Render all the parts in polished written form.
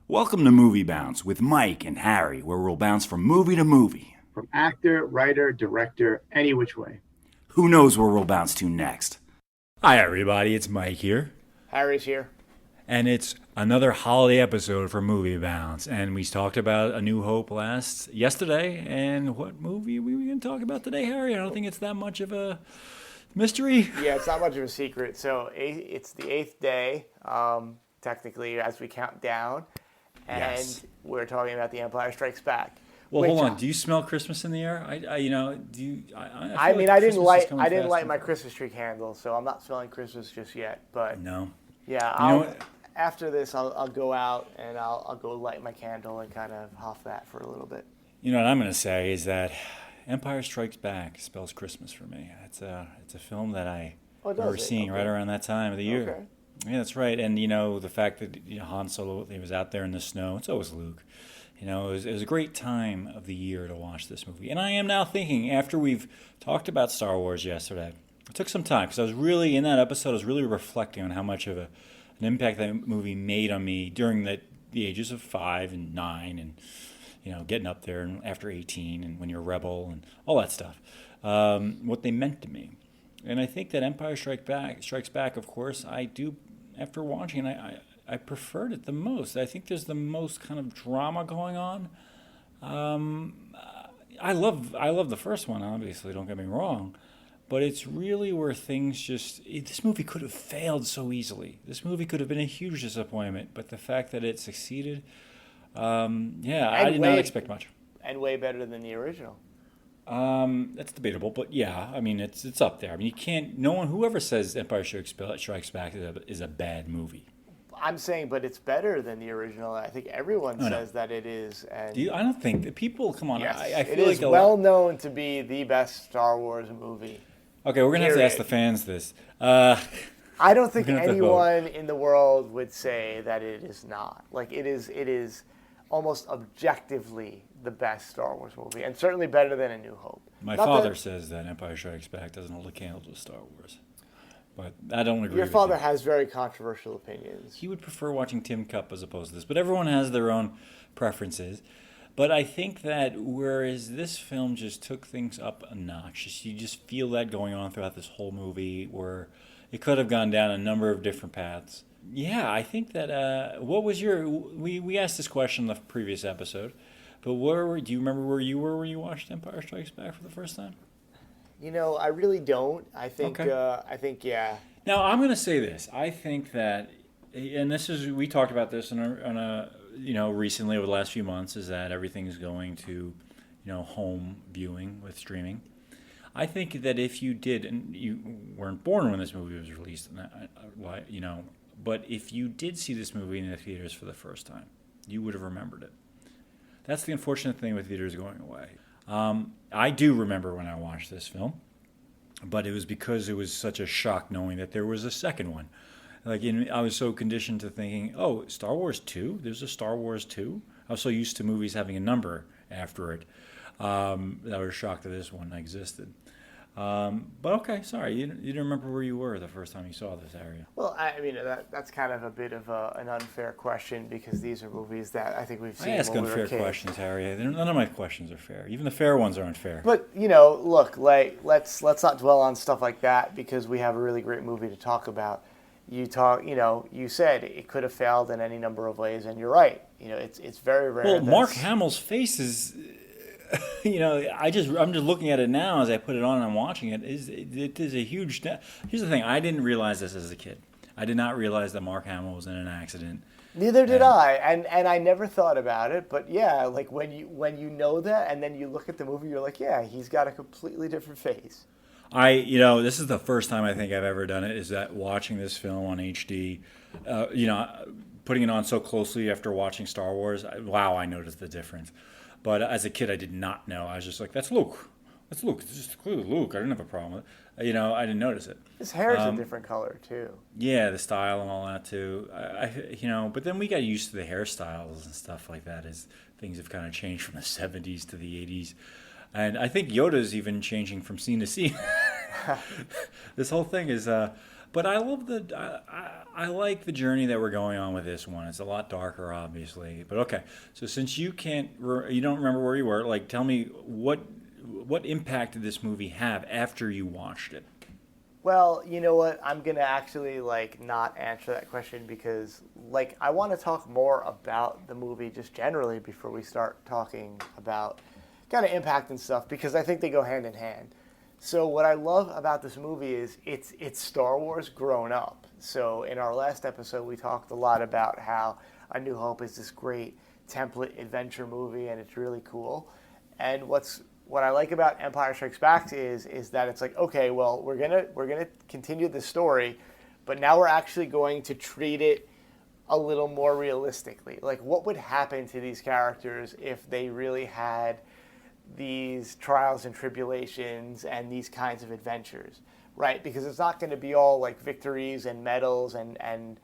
Welcome to Movie Bounce with Mike and Harry, where we'll bounce from movie to movie. From actor, writer, director, any which way. Who knows where we'll bounce to next? Hi, everybody, it's Mike here. Harry's here. And it's another holiday episode for Movie Bounce. And we talked about A New Hope yesterday. And what movie are we going to talk about today, Harry? I don't think it's that much of a mystery. Yeah, it's not much of a secret. So it's the eighth day, technically, as we count down. And Yes. we're talking about The Empire Strikes Back. Well, Which, hold on. Do you smell Christmas in the air? Do you? I feel mean, like I didn't Christmas is coming light faster. my Christmas tree candle, so I'm not smelling Christmas just yet. But No. yeah, You know what? after this, I'll go out and I'll go light my candle and kind of huff that for a little bit. You know what I'm going to say is that Empire Strikes Back spells Christmas for me. It's a film that I Oh, does remember it? seeing Okay. right around that time of the year. Okay. Yeah, that's right. And the fact that Han Solo, he was out there in the snow. It's always Luke. It was a great time of the year to watch this movie. And I am now thinking, after we've talked about Star Wars yesterday, it took some time because I was really in that episode. I was really reflecting on how much of an impact that movie made on me during the ages of 5 and 9, and getting up there and after 18, and when you're a rebel and all that stuff. What they meant to me. And I think that Empire Strikes Back, of course, I do. After watching it, I preferred it the most. I think there's the most kind of drama going on. I love the first one, obviously. Don't get me wrong, but it's really where this movie could have failed so easily. This movie could have been a huge disappointment, but the fact that it succeeded, I did not expect much. And way better than the original. That's debatable, but yeah, I mean it's up there. I mean you can't. No one, whoever says Empire Strikes Back is a bad movie. I'm saying, but it's better than the original. I think everyone no. says that it is. And I don't think that people. Come on, yes, I it feel is like well known to be the best Star Wars movie. Okay, we're gonna have to ask the Period. fans this. I don't think We're gonna have to vote. anyone in the world would say that it is not. Like it is almost objectively the best Star Wars movie, and certainly better than A New Hope. My Not father that- says that Empire Strikes Back doesn't hold a candle to Star Wars, but I don't agree. Your with father you. has very controversial opinions. He would prefer watching Tim Cup as opposed to this, but everyone has their own preferences. But I think that whereas this film just took things up a notch, you just feel that going on throughout this whole movie, where it could have gone down a number of different paths. Yeah, I think that. What was your? We asked this question in the previous episode, but do you remember where you were when you watched Empire Strikes Back for the first time? I really don't. I think. Okay. Yeah. Now I'm going to say this. I think that, and we talked about this recently over the last few months, is that everything is going to, home viewing with streaming. I think that if you did, and you weren't born when this movie was released, but if you did see this movie in the theaters for the first time, you would have remembered it. That's the unfortunate thing with theaters going away. I do remember when I watched this film, but it was because it was such a shock knowing that there was a second one. I was so conditioned to thinking, oh, Star Wars 2? There's a Star Wars 2? I was so used to movies having a number after it that I was shocked that this one existed. But okay, sorry, you didn't remember where you were the first time you saw this area. Well, I mean that's kind of a bit of an unfair question because these are movies that I think we've seen I ask when we were unfair kids. questions, Harry. None of my questions are fair. Even the fair ones aren't fair. But look, like let's not dwell on stuff like that because we have a really great movie to talk about. You said it could have failed in any number of ways, and you're right. It's very rare. Well, that Mark Hamill's face is, I'm just looking at it now as I put it on and I'm watching it. It is a huge. Here's the thing: I didn't realize this as a kid. I did not realize that Mark Hamill was in an accident. Neither did I, and I never thought about it. But yeah, like when you know that, and then you look at the movie, you're like, yeah, he's got a completely different face. This is the first time I think I've ever done it. Is that watching this film on HD, putting it on so closely after watching Star Wars. Wow, I noticed the difference. But as a kid, I did not know. I was just like, that's Luke. That's Luke. It's just clearly Luke. I didn't have a problem with it. I didn't notice it. His hair's a different color too. Yeah, the style and all that too. But then we got used to the hairstyles and stuff like that as things have kind of changed from the 70s to the 80s. And I think Yoda's even changing from scene to scene. This whole thing is, But I love I like the journey that we're going on with this one. It's a lot darker, obviously. But okay, so since you don't remember where you were, like, tell me what impact did this movie have after you watched it? Well, you know what? I'm gonna actually like not answer that question because like I want to talk more about the movie just generally before we start talking about kind of impact and stuff because I think they go hand in hand. So what I love about this movie is it's Star Wars grown up. So in our last episode we talked a lot about how A New Hope is this great template adventure movie and it's really cool. And what I like about Empire Strikes Back is that it's like, okay, well, we're gonna continue the story, but now we're actually going to treat it a little more realistically. Like, what would happen to these characters if they really had these trials and tribulations and these kinds of adventures, right? Because it's not going to be all like victories and medals and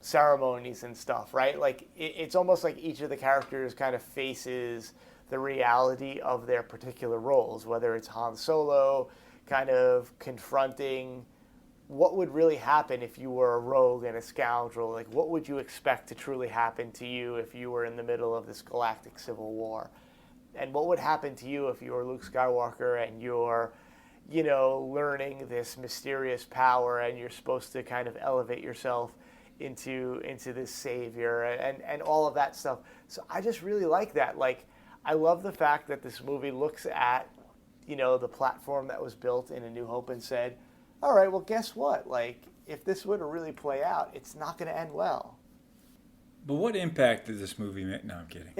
ceremonies and stuff, right? Like, it's almost like each of the characters kind of faces the reality of their particular roles, whether it's Han Solo kind of confronting what would really happen if you were a rogue and a scoundrel. Like, what would you expect to truly happen to you if you were in the middle of this galactic civil war? And what would happen to you if you were Luke Skywalker and you're, learning this mysterious power and you're supposed to kind of elevate yourself into this savior and all of that stuff. So I just really like that. Like, I love the fact that this movie looks at, the platform that was built in A New Hope and said, all right, well, guess what? Like, if this were to really play out, it's not going to end well. But what impact did this movie make? No, I'm kidding.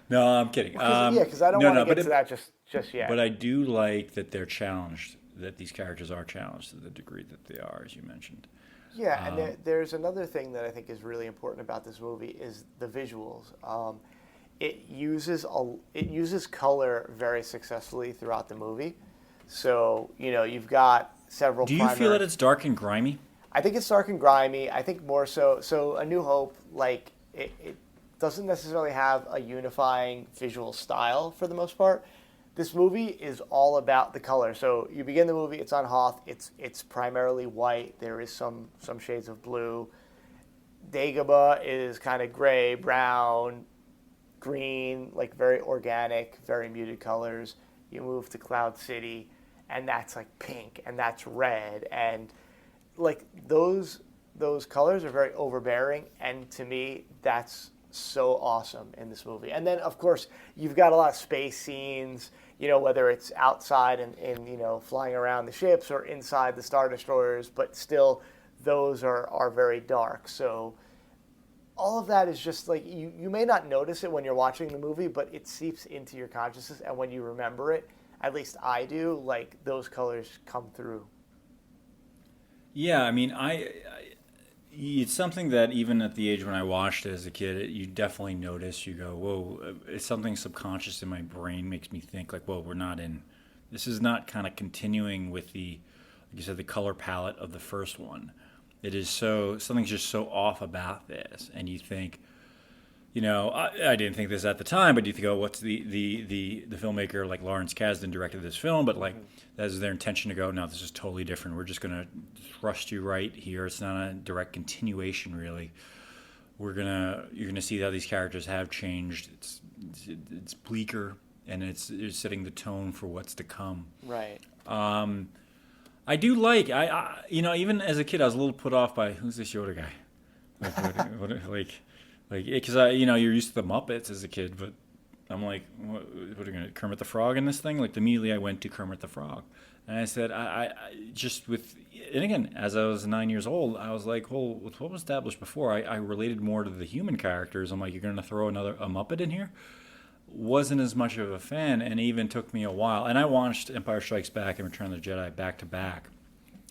No, I'm kidding. Because I don't want to get to that just yet. But I do like that they're challenged, that these characters are challenged to the degree that they are, as you mentioned. Yeah, and there's another thing that I think is really important about this movie is the visuals. It uses color very successfully throughout the movie. So, you've got several. Do you feel that it's dark and grimy? I think it's dark and grimy. I think more so. So, A New Hope, like, it doesn't necessarily have a unifying visual style for the most part. This movie is all about the color. So, you begin the movie, it's on Hoth. It's primarily white. There is some shades of blue. Dagobah is kind of gray, brown, green, like very organic, very muted colors. You move to Cloud City, and that's like pink, and that's red, and like those colors are very overbearing, and to me, that's so awesome in this movie. And then, of course, you've got a lot of space scenes, whether it's outside and flying around the ships or inside the Star Destroyers, but still, those are very dark. So all of that is just like, you may not notice it when you're watching the movie, but it seeps into your consciousness, and when you remember it, at least I do, like, those colors come through. Yeah, I mean, it's something that even at the age when I watched it as a kid, you definitely notice. You go, whoa, it's something subconscious in my brain makes me think, like, whoa, this is not kind of continuing with like you said, the color palette of the first one. It is something's just so off about this, and you think, I didn't think this at the time, but you think, oh, what's the filmmaker like Lawrence Kasdan directed this film, but like that's their intention to go, no, this is totally different. We're just gonna thrust you right here. It's not a direct continuation, really. You're gonna see how these characters have changed. It's bleaker, and it's setting the tone for what's to come. Right. I do like even as a kid I was a little put off by who's this Yoda guy, because you're used to the Muppets as a kid, but I'm like, what are you gonna Kermit the Frog in this thing? Like, immediately I went to Kermit the Frog, and I said and again, as I was 9 years old, I was like, well, with what was established before, I related more to the human characters. I'm like, you're gonna throw a Muppet in here? Wasn't as much of a fan, and it even took me a while. And I watched Empire Strikes Back and Return of the Jedi back to back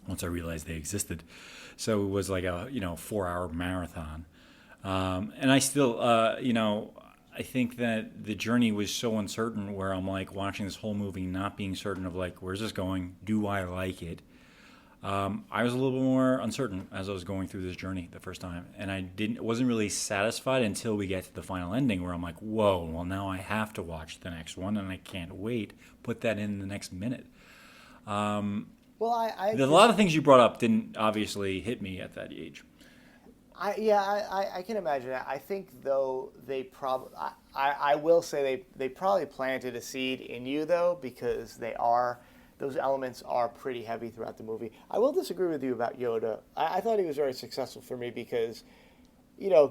once I realized they existed. So it was like a 4-hour marathon. And I still I think that the journey was so uncertain, where I'm like watching this whole movie not being certain of like, where's this going? Do I like it? I was a little bit more uncertain as I was going through this journey the first time, and I wasn't really satisfied until we get to the final ending, where I'm like, whoa, well, now I have to watch the next one, and I can't wait. Put that in the next minute. Well, A lot of things you brought up didn't obviously hit me at that age. I can imagine that. I think though I will say they probably planted a seed in you though, because those elements are pretty heavy throughout the movie. I will disagree with you about Yoda. I thought he was very successful for me because,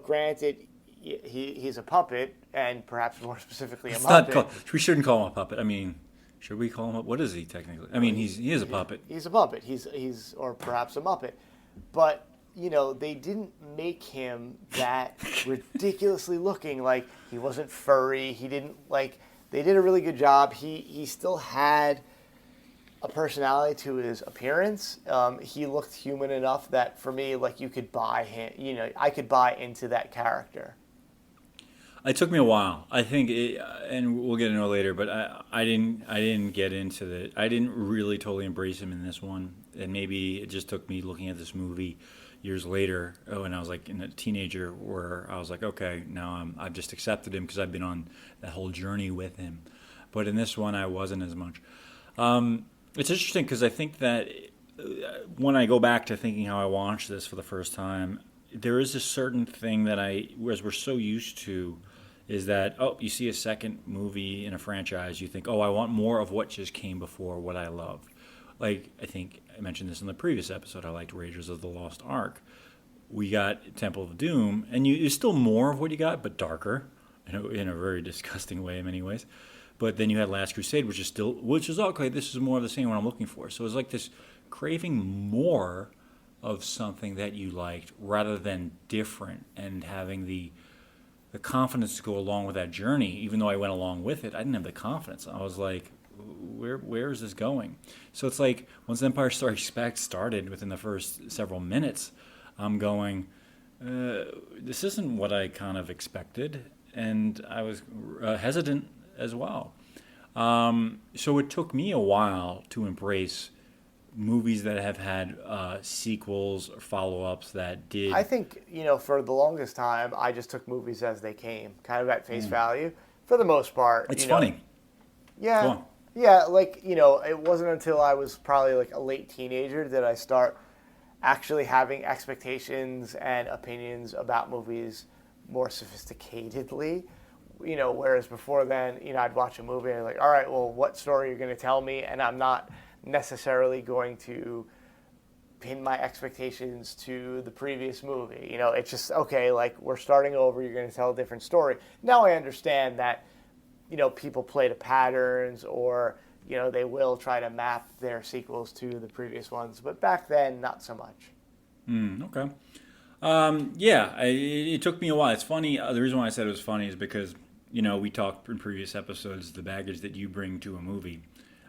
granted, he's a puppet, and perhaps more specifically a Muppet. We shouldn't call him a puppet. I mean, should we call him what is he technically? I mean, he is a puppet. He's a puppet. He's or perhaps a Muppet, but they didn't make him that ridiculously looking. Like, he wasn't furry. He didn't They did a really good job. He still had a personality to his appearance. He looked human enough that for me, you could buy him. I could buy into that character. It took me a while. I think, and we'll get into it later. But I didn't get into I didn't really totally embrace him in this one. And maybe it just took me looking at this movie years later, when I was like a teenager, where I was like, okay, now I've just accepted him because I've been on that whole journey with him. But in this one, I wasn't as much. It's interesting because I think that when I go back to thinking how I watched this for the first time, there is a certain thing that as we're so used to, is that, you see a second movie in a franchise, you think, I want more of what just came before, what I love. Like, I think I mentioned this in the previous episode, I liked Raiders of the Lost Ark. We got Temple of Doom, and it's still more of what you got, but darker, in a very disgusting way in many ways. But then you had Last Crusade, which is okay, this is more of the same what I'm looking for. So it's like this craving more of something that you liked rather than different, and having the confidence to go along with that journey. Even though I went along with it, I didn't have the confidence. I was like, where is this going? So it's like, once Empire Strikes Back started, within the first several minutes, I'm going, this isn't what I kind of expected. And I was hesitant as well. So it took me a while to embrace movies that have had sequels or follow-ups that did. I think, for the longest time, I just took movies as they came, kind of at face value, for the most part. It's funny. Yeah. Yeah, it wasn't until I was probably a late teenager that I start actually having expectations and opinions about movies more sophisticatedly. Whereas before then, I'd watch a movie and I'm like, all right, well, what story are you going to tell me? And I'm not necessarily going to pin my expectations to the previous movie. It's just, okay, we're starting over, you're going to tell a different story. Now I understand that, people play to patterns, or, they will try to map their sequels to the previous ones. But back then, not so much. Okay. It took me a while. It's funny. The reason why I said it was funny is because, we talked in previous episodes, the baggage that you bring to a movie.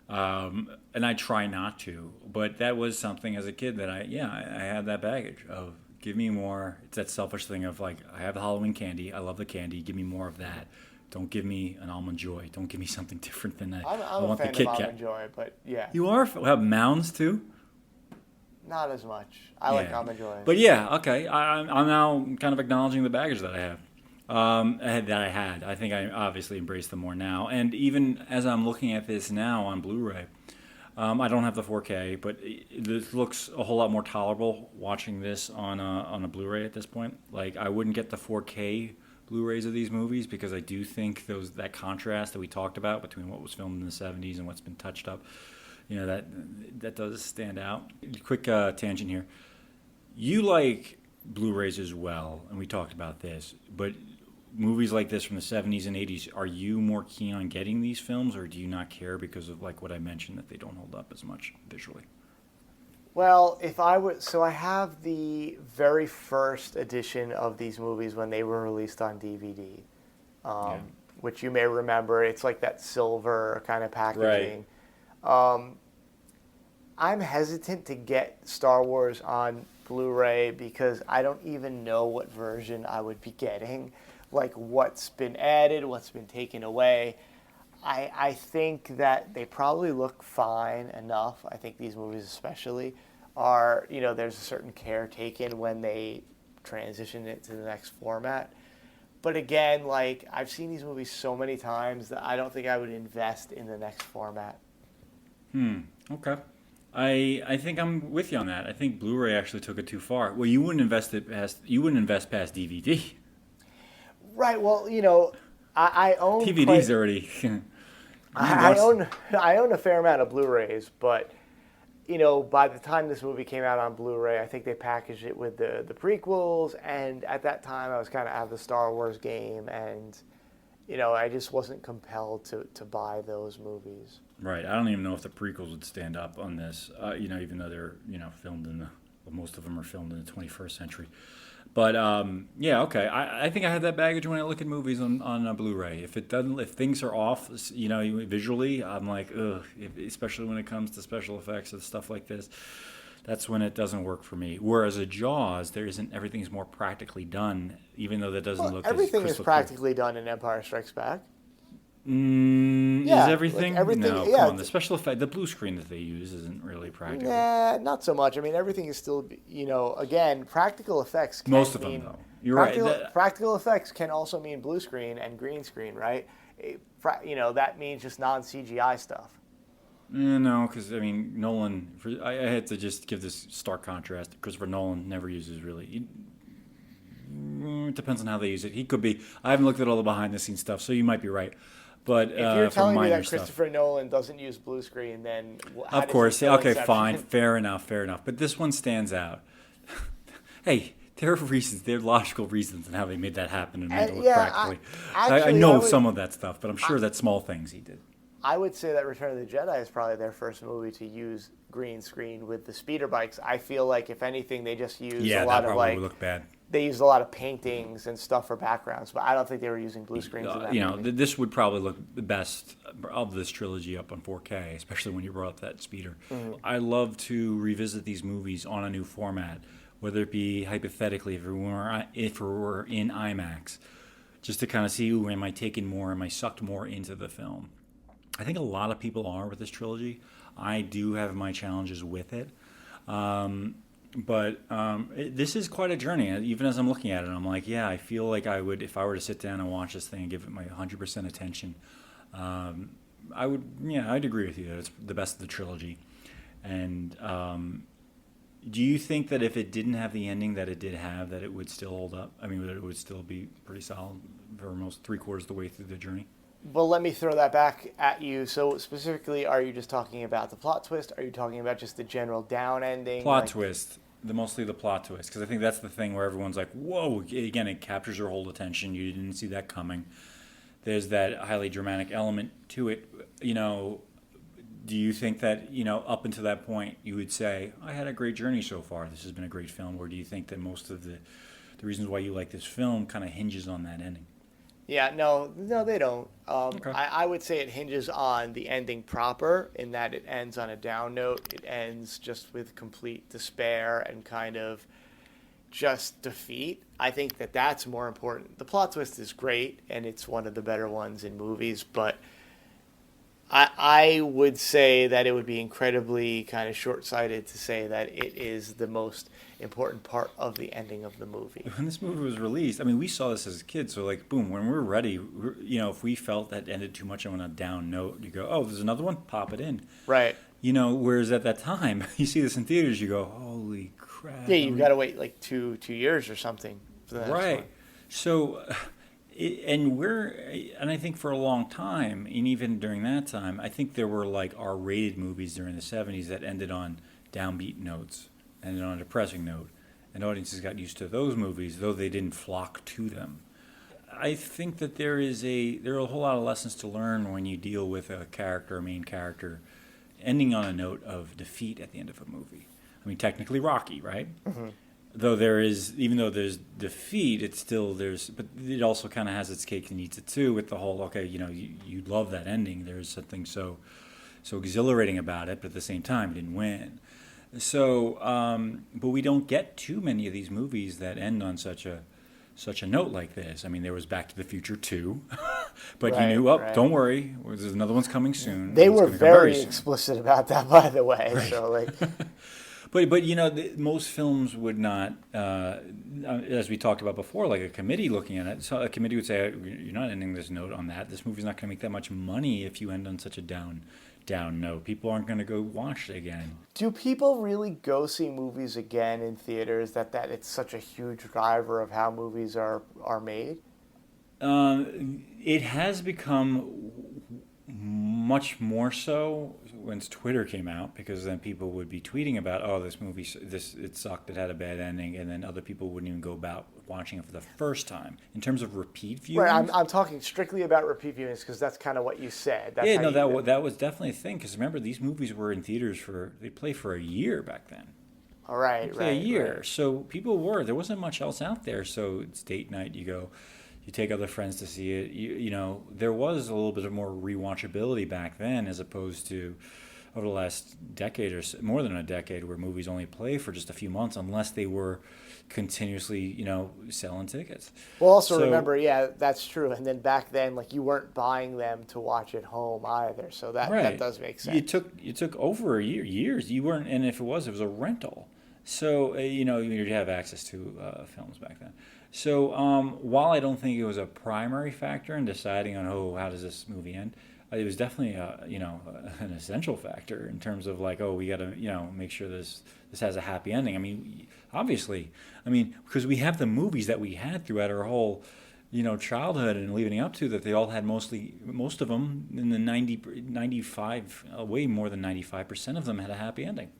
And I try not to, but that was something as a kid that I had that baggage of, give me more. It's that selfish thing of I have the Halloween candy. I love the candy. Give me more of that. Don't give me an Almond Joy. Don't give me something different than that. I'm I a want fan the Kit of Kat. Almond Joy, but yeah. You are? Have Mounds too? Not as much. I like Almond Joy. But okay. I'm now kind of acknowledging the baggage that I have. I think I obviously embrace them more now. And even as I'm looking at this now on Blu-ray, I don't have the 4K, but this looks a whole lot more tolerable watching this on a Blu-ray at this point. I wouldn't get the 4K Blu-rays of these movies because I do think that contrast that we talked about between what was filmed in the 70s and what's been touched up, that does stand out. Quick tangent here. You like Blu-rays as well, and we talked about this, but movies like this from the 70s and 80s, are you more keen on getting these films, or do you not care because of what I mentioned, that they don't hold up as much visually? Well, I have the very first edition of these movies when they were released on DVD, which you may remember. It's like that silver kind of packaging. Right. I'm hesitant to get Star Wars on Blu-ray because I don't even know what version I would be getting, what's been added, what's been taken away. I think that they probably look fine enough. I think these movies especially are, there's a certain care taken when they transition it to the next format. But again, I've seen these movies so many times that I don't think I would invest in the next format. Okay. I think I'm with you on that. I think Blu-ray actually took it too far. Well, you wouldn't invest past DVD. Right. Well, I own DVD's already. I own a fair amount of Blu-rays, but by the time this movie came out on Blu-ray, I think they packaged it with the prequels, and at that time I was kind of out of the Star Wars game, and I just wasn't compelled to buy those movies. Right. I don't even know if the prequels would stand up on this. Even though they're filmed most of them are filmed in the 21st century. But yeah, okay. I think I have that baggage when I look at movies on a Blu-ray. If things are off, visually, I'm like, ugh. Especially when it comes to special effects and stuff like this, that's when it doesn't work for me. Whereas a Jaws, everything's more practically done, even though that doesn't look. Everything as is practically done in Empire Strikes Back. Is everything? Like everything? No, yeah. come on. The special effect, the blue screen that they use isn't really practical. Nah, not so much. I mean, everything is still, again, practical effects can Most of them, though. You're right. Practical effects can also mean blue screen and green screen, right? That means just non-CGI stuff. No, because, Nolan, I had to just give this stark contrast. Christopher Nolan never uses really. It depends on how they use it. He could be. I haven't looked at all the behind-the-scenes stuff, so you might be right. But if you're telling me that stuff, Christopher Nolan doesn't use blue screen, then of course, okay, fine, fair enough. But this one stands out. Hey, there are reasons, there are logical reasons in how they made that happen and made it look practically. I know some of that stuff, but I'm sure that's small things he did. I would say that Return of the Jedi is probably their first movie to use green screen with the speeder bikes. I feel like if anything, they just used a lot of would look bad. They used a lot of paintings and stuff for backgrounds, but I don't think they were using blue screens in that movie. This would probably look the best of this trilogy up on 4K, especially when you brought up that speeder. Mm-hmm. I love to revisit these movies on a new format, whether it be hypothetically if it were in IMAX, just to kind of see, am I taking more, am I sucked more into the film? I think a lot of people are with this trilogy. I do have my challenges with it. But this is quite a journey. Even as I'm looking at it, I'm like, yeah, I feel like I would, if I were to sit down and watch this thing and give it my 100% attention, I'd agree with you that it's the best of the trilogy. And do you think that if it didn't have the ending that it did have, that it would still hold up? That it would still be pretty solid for almost 3/4 of the way through the journey? Well, let me throw that back at you. So specifically, are you just talking about the plot twist? Are you talking about just the general down ending? Twist. Mostly the plot twist, because I think that's the thing where everyone's like, whoa, again, it captures your whole attention. You didn't see that coming. There's that highly dramatic element to it. Do you think that, up until that point, you would say, I had a great journey so far. This has been a great film. Or do you think that most of the reasons why you like this film kind of hinges on that ending? Yeah, no, they don't. Okay. I would say it hinges on the ending proper, in that it ends on a down note. It ends just with complete despair and kind of just defeat. I think that that's more important. The plot twist is great, and it's one of the better ones in movies, but I would say that it would be incredibly kind of short-sighted to say that it is the most important part of the ending of the movie. When this movie was released, we saw this as kids, so boom, when we're ready, if we felt that ended too much on a down note, you go, oh, there's another one, pop it in. Right. Whereas at that time, you see this in theaters, you go, holy crap. Yeah, you've got to wait like two years or something for the next right. one. So, and I think for a long time, and even during that time, I think there were R-rated movies during the 70s that ended on downbeat notes, ended on a depressing note, and audiences got used to those movies, though they didn't flock to them. I think that there are a whole lot of lessons to learn when you deal with a main character, ending on a note of defeat at the end of a movie. Technically Rocky, right? Mm-hmm. Though even though there's defeat, but it also kind of has its cake and eats it too, with the whole, you love that ending. There's something so exhilarating about it, but at the same time, it didn't win. So, but we don't get too many of these movies that end on such a note like this. There was Back to the Future 2, but you knew, don't worry, there's another one's coming soon. They were very explicit about that, by the way. Right. So But most films would not, as we talked about before, like a committee looking at it. So a committee would say, "You're not ending this note on that. This movie's not going to make that much money if you end on such a down note. People aren't going to go watch it again." Do people really go see movies again in theaters? That it's such a huge driver of how movies are made. It has become much more so once Twitter came out, because then people would be tweeting about, "Oh, this movie, it sucked, it had a bad ending," and then other people wouldn't even go about watching it for the first time. In terms of repeat viewings, Right, I'm talking strictly about repeat viewings because that's kind of what you said. That's yeah, how no, that was definitely a thing. Because remember, these movies were in theaters they play for a year back then. All right, Play a year, right. so there wasn't much else out there. So it's date night. You go. You take other friends to see it. There was a little bit of more rewatchability back then, as opposed to over the last decade or so, more than a decade, where movies only play for just a few months unless they were continuously, selling tickets. Well, also So- remember, yeah, that's true. And then back then, like you weren't buying them to watch at home either, so that does make sense. It took over a years. You weren't, and if it was a rental. So you'd have access to films back then. So while I don't think it was a primary factor in deciding on how does this movie end, it was definitely an essential factor in terms of like, we got to make sure this has a happy ending. I mean, obviously, because we have the movies that we had throughout our whole childhood and leading up to that, they all had most of them in the 95, way more than 95% of them had a happy ending.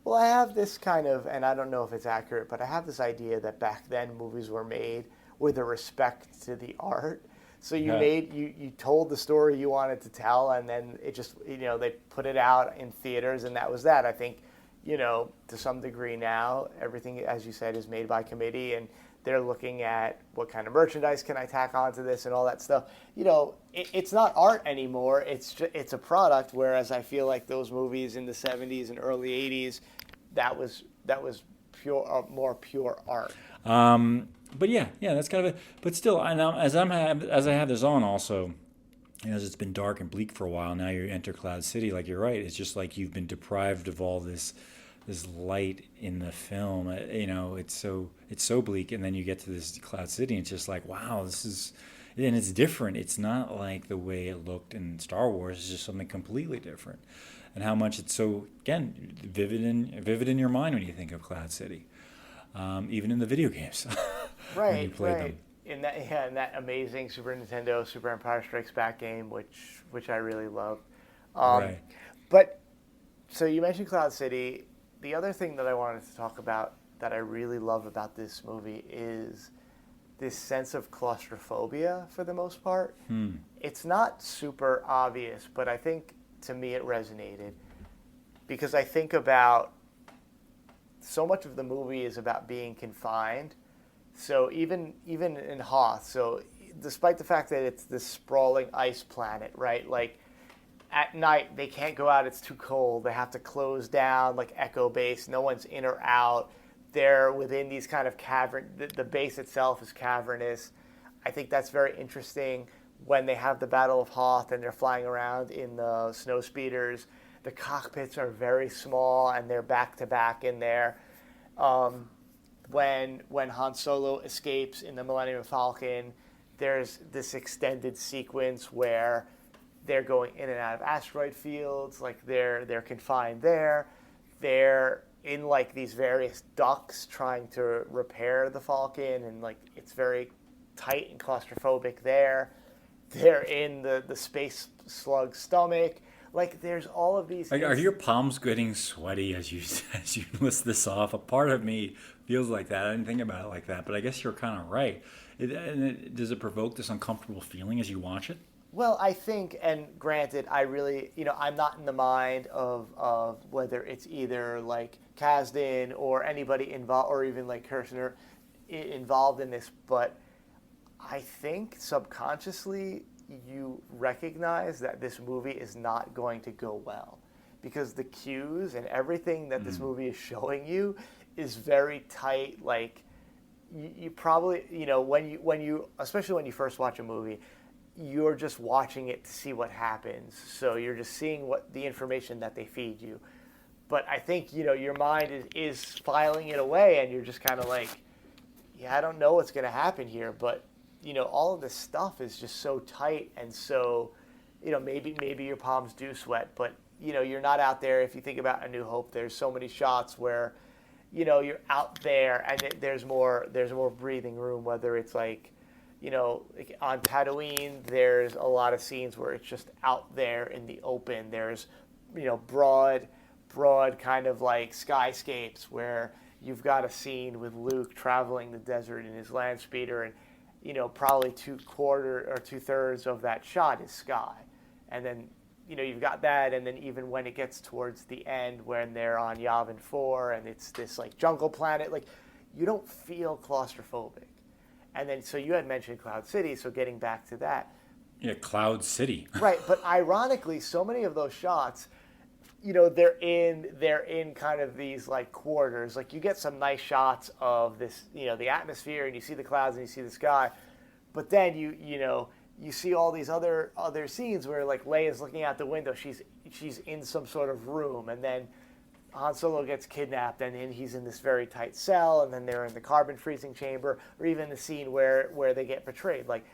Well, I have this kind of, and I don't know if it's accurate, but I have this idea that back then movies were made with a respect to the art. So you told the story you wanted to tell, and then it just, they put it out in theaters, and that was that. I think, to some degree now, everything, as you said, is made by committee, and they're looking at what kind of merchandise can I tack onto this and all that stuff. It's not art anymore. It's a product, whereas I feel like those movies in the 70s and early 80s, that was pure, more pure art. But yeah, that's kind of it. But still, as I have this on also, as it's been dark and bleak for a while. Now you enter Cloud City. Like you're right, it's just like you've been deprived of all this light in the film. It's so bleak, and then you get to this Cloud City, and it's just like, wow, and it's different. It's not like the way it looked in Star Wars. It's just something completely different, and how much it's so, again, vivid in your mind when you think of Cloud City. Even in the video games, when you played them. In that amazing Super Nintendo Super Empire Strikes Back game, which I really loved. Right. But so you mentioned Cloud City. The other thing that I wanted to talk about that I really love about this movie is this sense of claustrophobia for the most part. It's not super obvious, but I think to me it resonated because I think about so much of the movie is about being confined. So even in Hoth, so despite the fact that it's this sprawling ice planet, right? Like at night they can't go out; it's too cold. They have to close down, like Echo Base. No one's in or out. They're within these kind of cavern. The base itself is cavernous. I think that's very interesting. When they have the Battle of Hoth and they're flying around in the snow speeders, the cockpits are very small and they're back to back in there. When Han Solo escapes in the Millennium Falcon, there's this extended sequence where they're going in and out of asteroid fields, like they're confined there. They're in like these various ducts trying to repair the Falcon, and like it's very tight and claustrophobic there. They're in the space slug stomach. Like there's all of these. Are your palms getting sweaty as you list this off? A part of me feels like that. I didn't think about it like that, but I guess you're kind of right. Does it provoke this uncomfortable feeling as you watch it? Well, I think, and granted, I really, I'm not in the mind of whether it's either like Kasdan or anybody involved, or even like Kirshner involved in this, but I think subconsciously you recognize that this movie is not going to go well because the cues and everything that this movie is showing you is very tight. Like you probably, when you, especially when you first watch a movie, you're just watching it to see what happens. So you're just seeing what the information that they feed you. But I think, your mind is filing it away, and you're just kind of like, yeah, I don't know what's going to happen here. But, all of this stuff is just so tight, and so, maybe your palms do sweat, but, you're not out there. If you think about A New Hope, there's so many shots where, you're out there, and there's more breathing room, whether it's like, like on Tatooine, there's a lot of scenes where it's just out there in the open. There's, broad kind of like skyscapes where you've got a scene with Luke traveling the desert in his land speeder, and probably 2/3 of that shot is sky, and then you've got that, and then even when it gets towards the end when they're on Yavin 4 and it's this like jungle planet, like you don't feel claustrophobic. And then so you had mentioned Cloud City, so getting back to that. Yeah, Cloud City. Right, but ironically, so many of those shots, they're in kind of these like quarters. Like you get some nice shots of this, the atmosphere, and you see the clouds and you see the sky, but then you see all these other scenes where like Leia's looking out the window. She's in some sort of room, and then Han Solo gets kidnapped, and then he's in this very tight cell, and then they're in the carbon freezing chamber, or even the scene where they get betrayed. Like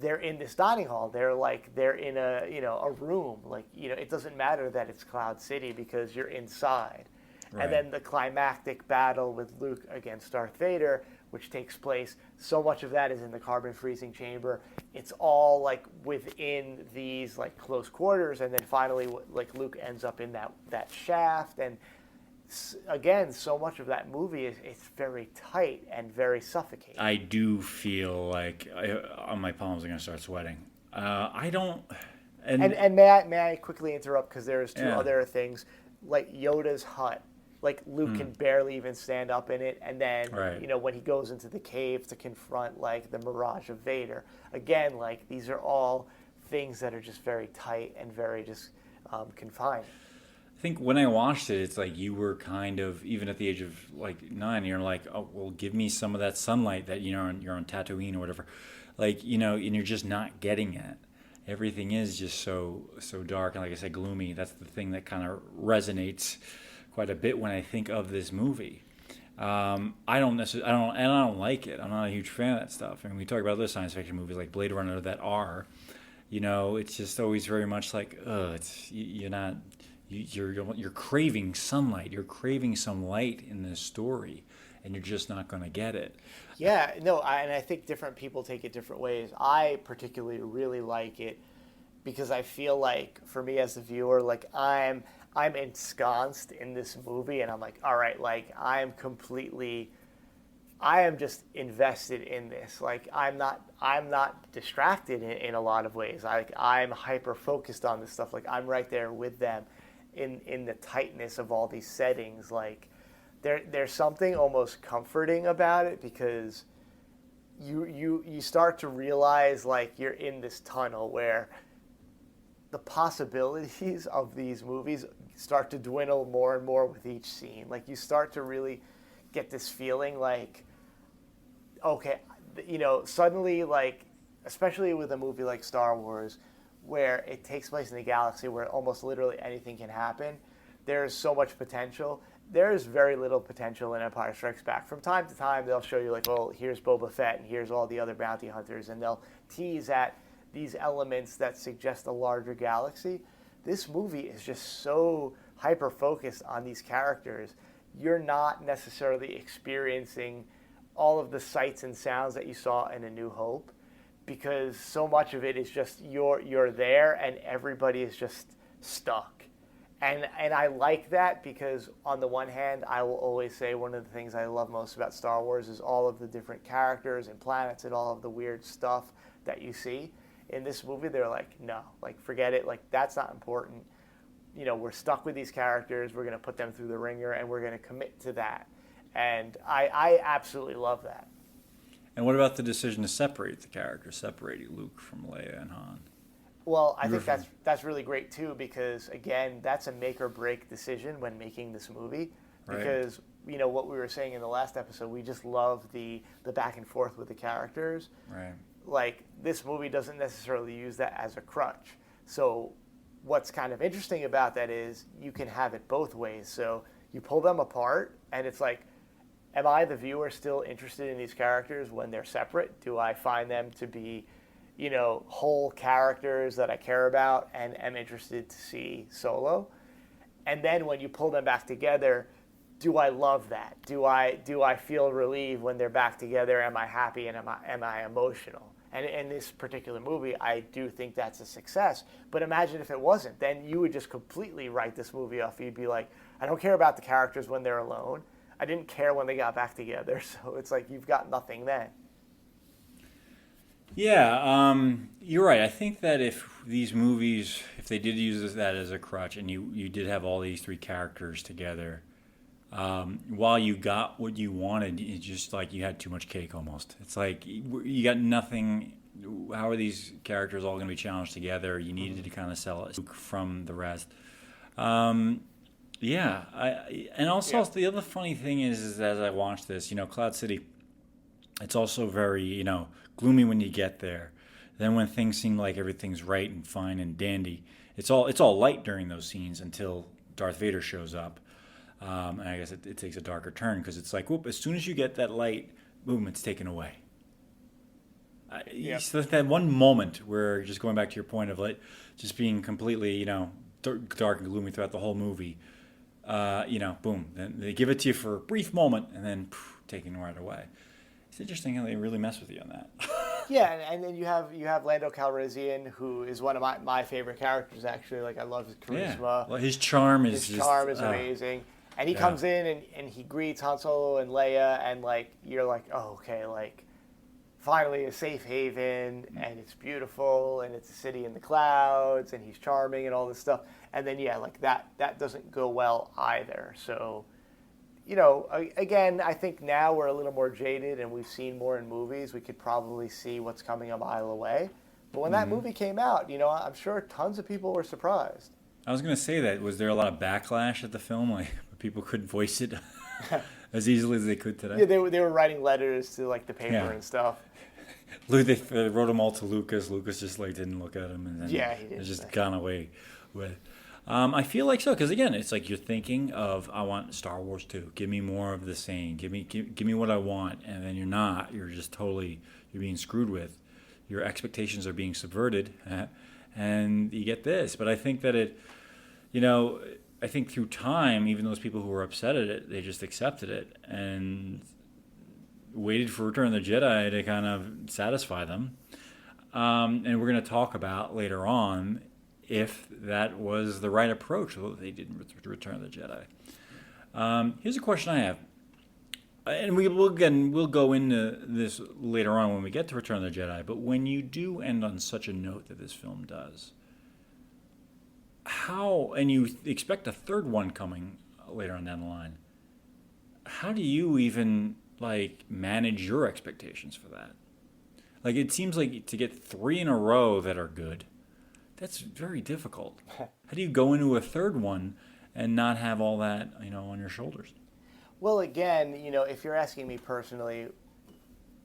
they're in this dining hall. They're in a room. Like it doesn't matter that it's Cloud City because you're inside. Right. And then the climactic battle with Luke against Darth Vader, which takes place, so much of that is in the carbon freezing chamber. It's all like within these like close quarters, and then finally like Luke ends up in that shaft, and again, so much of that movie it's very tight and very suffocating. I do feel like my palms are going to start sweating. I don't. And may I quickly interrupt, because there's two other things, like Yoda's hut. Like Luke can barely even stand up in it, and then when he goes into the cave to confront like the mirage of Vader, again, like these are all things that are just very tight and very just confined. I think when I watched it, it's like you were kind of, even at the age of like 9, you're like, oh well, give me some of that sunlight that you're on Tatooine or whatever, like and you're just not getting it. Everything is just so dark and, like I said, gloomy. That's the thing that kind of resonates quite a bit when I think of this movie. I don't like it. I'm not a huge fan of that stuff. I mean, we talk about other science fiction movies like Blade Runner that are, it's just always very much like, you're craving sunlight. You're craving some light in this story, and you're just not going to get it. Yeah, no, and I think different people take it different ways. I particularly really like it because I feel like, for me as a viewer, like I'm ensconced in this movie, and I'm like, all right, like I am just invested in this. Like I'm not distracted in a lot of ways. I'm hyper focused on this stuff. Like I'm right there with them in the tightness of all these settings. Like there's something almost comforting about it, because you start to realize like you're in this tunnel where the possibilities of these movies start to dwindle more and more with each scene. Like you start to really get this feeling like, okay, suddenly, like, especially with a movie like Star Wars, where it takes place in a galaxy where almost literally anything can happen, there's so much potential. There's very little potential in Empire Strikes Back. From time to time, they'll show you like, well, here's Boba Fett and here's all the other bounty hunters, and they'll tease at these elements that suggest a larger galaxy. This movie is just so hyper-focused on these characters. You're not necessarily experiencing all of the sights and sounds that you saw in A New Hope, because so much of it is just you're there and everybody is just stuck. And I like that, because on the one hand, I will always say one of the things I love most about Star Wars is all of the different characters and planets and all of the weird stuff that you see. In this movie, they're like, no, like forget it, like that's not important. We're stuck with these characters, we're going to put them through the ringer, and we're going to commit to that. And I absolutely love that. And what about the decision to separate the characters, separating Luke from Leia and Han? Well, I think that's really great too, because again, that's a make or break decision when making this movie. Right. Because what we were saying in the last episode, we just love the back and forth with the characters. Right. Like this movie doesn't necessarily use that as a crutch. So what's kind of interesting about that is you can have it both ways. So you pull them apart, and it's like, am I, the viewer, still interested in these characters when they're separate? Do I find them to be, whole characters that I care about and am interested to see solo? And then when you pull them back together, do I love that? Do I feel relieved when they're back together? Am I happy, and am I emotional? And in this particular movie, I do think that's a success. But imagine if it wasn't. Then you would just completely write this movie off. You'd be like, I don't care about the characters when they're alone. I didn't care when they got back together. So it's like you've got nothing then. Yeah, you're right. I think that if these movies, if they did use that as a crutch, and you did have all these three characters together, while you got what you wanted, it's just like you had too much cake almost. It's like you got nothing. How are these characters all going to be challenged together? You needed to kind of sell it from the rest. Yeah, and also the other funny thing is as I watched this, Cloud City, it's also very, gloomy when you get there. Then when things seem like everything's right and fine and dandy, it's all light during those scenes until Darth Vader shows up. And I guess it takes a darker turn because it's like, whoop, as soon as you get that light, boom, it's taken away. So that one moment where, just going back to your point of like just being completely, dark and gloomy throughout the whole movie, boom, then they give it to you for a brief moment and then taken right away. It's interesting how they really mess with you on that. Yeah, and then you have Lando Calrissian, who is one of my favorite characters, actually. Like, I love his charisma. Yeah. Well, his charm is amazing. And he comes in and he greets Han Solo and Leia, and like you're like, oh, okay, like finally a safe haven, and it's beautiful, and it's a city in the clouds, and he's charming and all this stuff. And then like that doesn't go well either. So, again, I think now we're a little more jaded and we've seen more in movies. We could probably see what's coming a mile away. But when that movie came out, I'm sure tons of people were surprised. I was going to say that. Was there a lot of backlash at the film? Like, people couldn't voice it as easily as they could today? Yeah, they were writing letters to like the paper and stuff. They wrote them all to Lucas. Lucas just didn't look at them, and then he did. It's just gone away with. I feel like so, because again, it's like you're thinking of, I want Star Wars 2. Give me more of the same. Give me what I want, and then you're not. You're just you're being screwed with. Your expectations are being subverted, and you get this. But I think that I think through time, even those people who were upset at it, they just accepted it and waited for Return of the Jedi to kind of satisfy them. And we're going to talk about later on if that was the right approach, although they didn't Return of the Jedi. Here's a question I have. And we'll go into this later on when we get to Return of the Jedi, but when you do end on such a note that this film does, and you expect a third one coming later on down the line, how do you even manage your expectations for that? Like, it seems like to get 3 in a row that are good, that's very difficult. How do you go into a third one and not have all that, on your shoulders? Well, again, if you're asking me personally,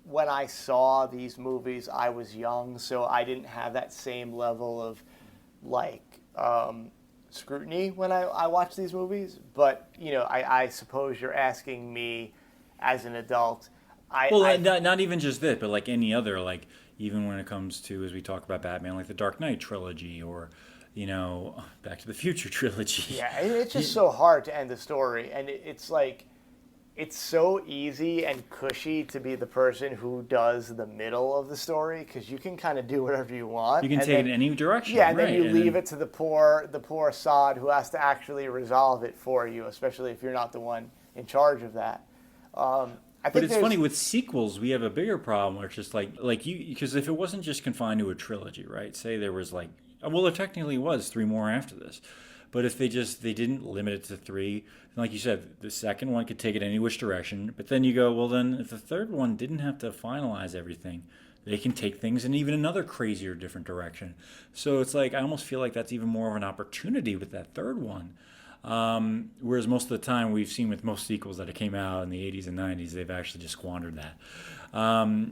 when I saw these movies, I was young, so I didn't have that same level of scrutiny when I watched these movies. But I suppose you're asking me as an adult. Not even just this, but like any other, even when it comes to, as we talk about Batman, like the Dark Knight trilogy or Back to the Future trilogy. Yeah, it's just so hard to end the story, and it's like, it's so easy and cushy to be the person who does the middle of the story, because you can kind of do whatever you want. You can take it in any direction. Yeah, and then you leave it to the poor sod who has to actually resolve it for you, especially if you're not the one in charge of that. But it's funny, with sequels, we have a bigger problem where it's just because if it wasn't just confined to a trilogy, right? Say there was there technically was 3 more after this. But if they didn't limit it to 3, like you said, the second one could take it any which direction. But then you go, well, then if the third one didn't have to finalize everything, they can take things in even another crazier, different direction. So it's I almost feel like that's even more of an opportunity with that third one. Whereas most of the time we've seen with most sequels that came out in the 80s and 90s, they've actually just squandered that.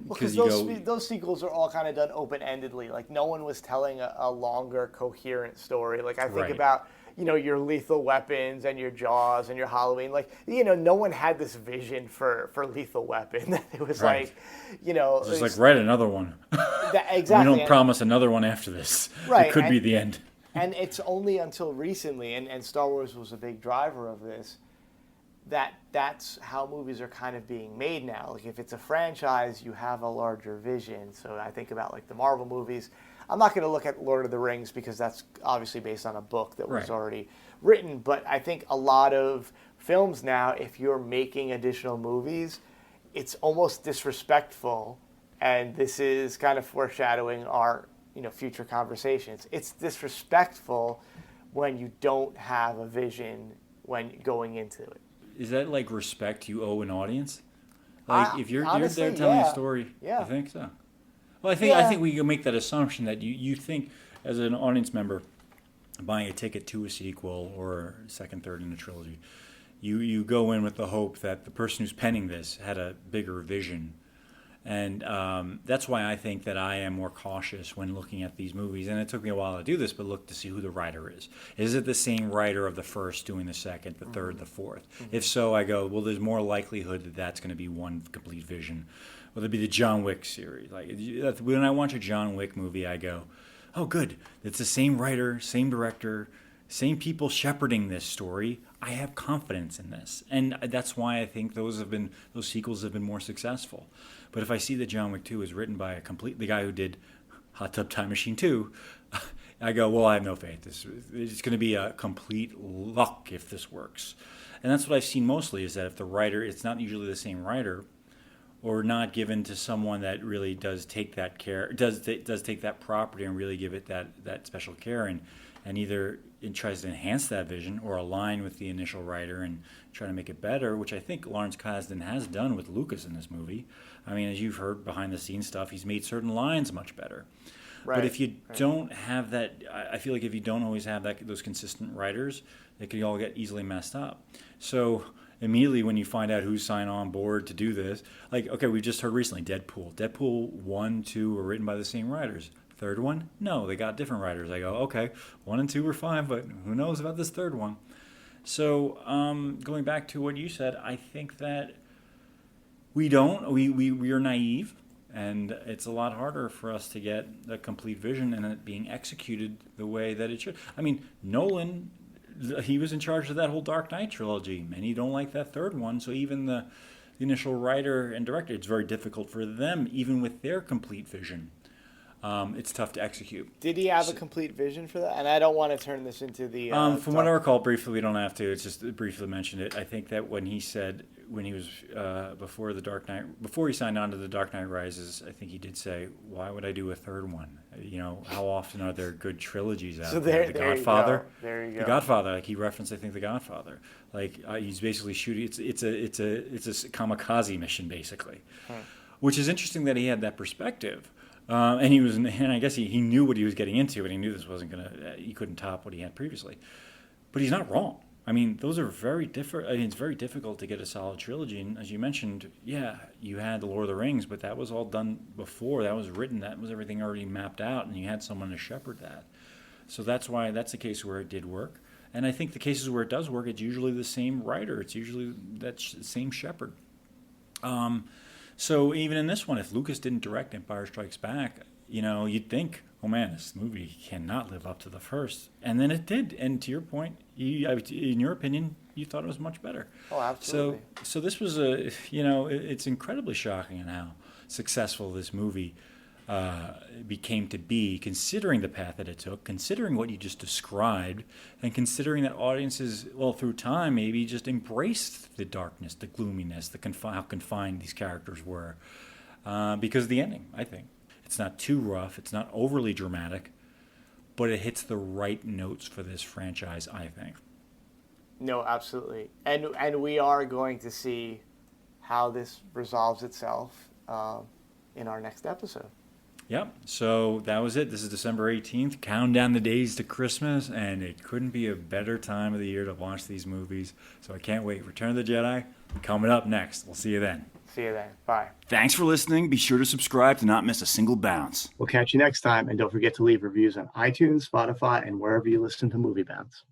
Because those sequels are all kind of done open-endedly. Like no one was telling a longer, coherent story. Like I think Right. about your Lethal Weapons and your Jaws and your Halloween. Like no one had this vision for Lethal Weapon. It was Right. like It's just like, write another one. exactly. We don't promise another one after this. Right, It could be the end. And it's only until recently, and Star Wars was a big driver of this, that's how movies are kind of being made now. Like if it's a franchise, you have a larger vision. So I think about like the Marvel movies. I'm not going to look at Lord of the Rings because that's obviously based on a book that was Right. already written. But I think a lot of films now, if you're making additional movies, it's almost disrespectful. And this is kind of foreshadowing our future conversations. It's disrespectful when you don't have a vision when going into it. Is that like respect you owe an audience? Like if you're Honestly, there telling yeah. a story, Yeah. you think so? Well, I Yeah. think we can make that assumption that you think as an audience member buying a ticket to a sequel or second, third in a trilogy, you go in with the hope that the person who's penning this had a bigger vision. And that's why I think that I am more cautious when looking at these movies. And it took me a while to do this, but look to see who the writer is. Is it the same writer of the first doing the second, the third, the fourth? If so, I go, well, there's more likelihood that that's going to be one complete vision. Whether it be the John Wick series. Like when I watch a John Wick movie, I go, oh, good. It's the same writer, same director, same people shepherding this story. I have confidence in this, and that's why I think those sequels have been more successful. But if I see that John Wick 2 is written by the guy who did Hot Tub Time Machine 2, I go, well, I have no faith. It's going to be a complete luck if this works. And that's what I've seen mostly is that if the writer, it's not usually the same writer, or not given to someone that really does take that care, does take that property and really give it that special care, and either it tries to enhance that vision or align with the initial writer and try to make it better, which I think Lawrence Kasdan has done with Lucas in this movie. I mean, as you've heard behind the scenes stuff, he's made certain lines much better. Right. But if you don't have that, I feel like if you don't always have those consistent writers, they could all get easily messed up. So immediately when you find out who's signed on board to do this, like, okay, we just heard recently Deadpool 1, 2 were written by the same writers. Third one, no, they got different writers. I go, okay, 1 and 2 were fine, but who knows about this third one? So going back to what you said, I think that we are naive, and it's a lot harder for us to get a complete vision and it being executed the way that it should. I mean, Nolan, he was in charge of that whole Dark Knight trilogy. Many don't like that third one, so even the initial writer and director, it's very difficult for them, even with their complete vision. It's tough to execute. Did he have a complete vision for that? And I don't want to turn this into the. From what I recall, briefly, we don't have to. It's just briefly mentioned it. I think that when he was before the Dark Knight, before he signed on to the Dark Knight Rises, I think he did say, "Why would I do a third one? How often are there good trilogies out there? The Godfather, there you go. The Godfather. Like he referenced, I think, the Godfather. Like he's basically shooting. It's a kamikaze mission, basically, which is interesting that he had that perspective. And I guess he knew what he was getting into, and he knew this wasn't he couldn't top what he had previously. But he's not wrong. I mean, those are very different. I mean, it's very difficult to get a solid trilogy. And as you mentioned, yeah, you had the Lord of the Rings, but that was all done before. That was written. That was everything already mapped out, and you had someone to shepherd that. So that's the case where it did work. And I think the cases where it does work, it's usually the same writer. It's usually that same shepherd. So even in this one, if Lucas didn't direct Empire Strikes Back, you'd think, oh man, this movie cannot live up to the first. And then it did. And to your point, in your opinion, you thought it was much better. Oh, absolutely. So this was it's incredibly shocking in how successful this movie became to be, considering the path that it took, considering what you just described, and considering that audiences, well, through time, maybe just embraced the darkness, the gloominess, how confined these characters were, because of the ending, I think. It's not too rough, it's not overly dramatic, but it hits the right notes for this franchise, I think. No, absolutely. And we are going to see how this resolves itself in our next episode. Yep. So that was it. This is December 18th. Counting down the days to Christmas, and it couldn't be a better time of the year to watch these movies. So I can't wait. Return of the Jedi coming up next. We'll see you then. See you then. Bye. Thanks for listening. Be sure to subscribe to not miss a single bounce. We'll catch you next time. And don't forget to leave reviews on iTunes, Spotify, and wherever you listen to Movie Bounce.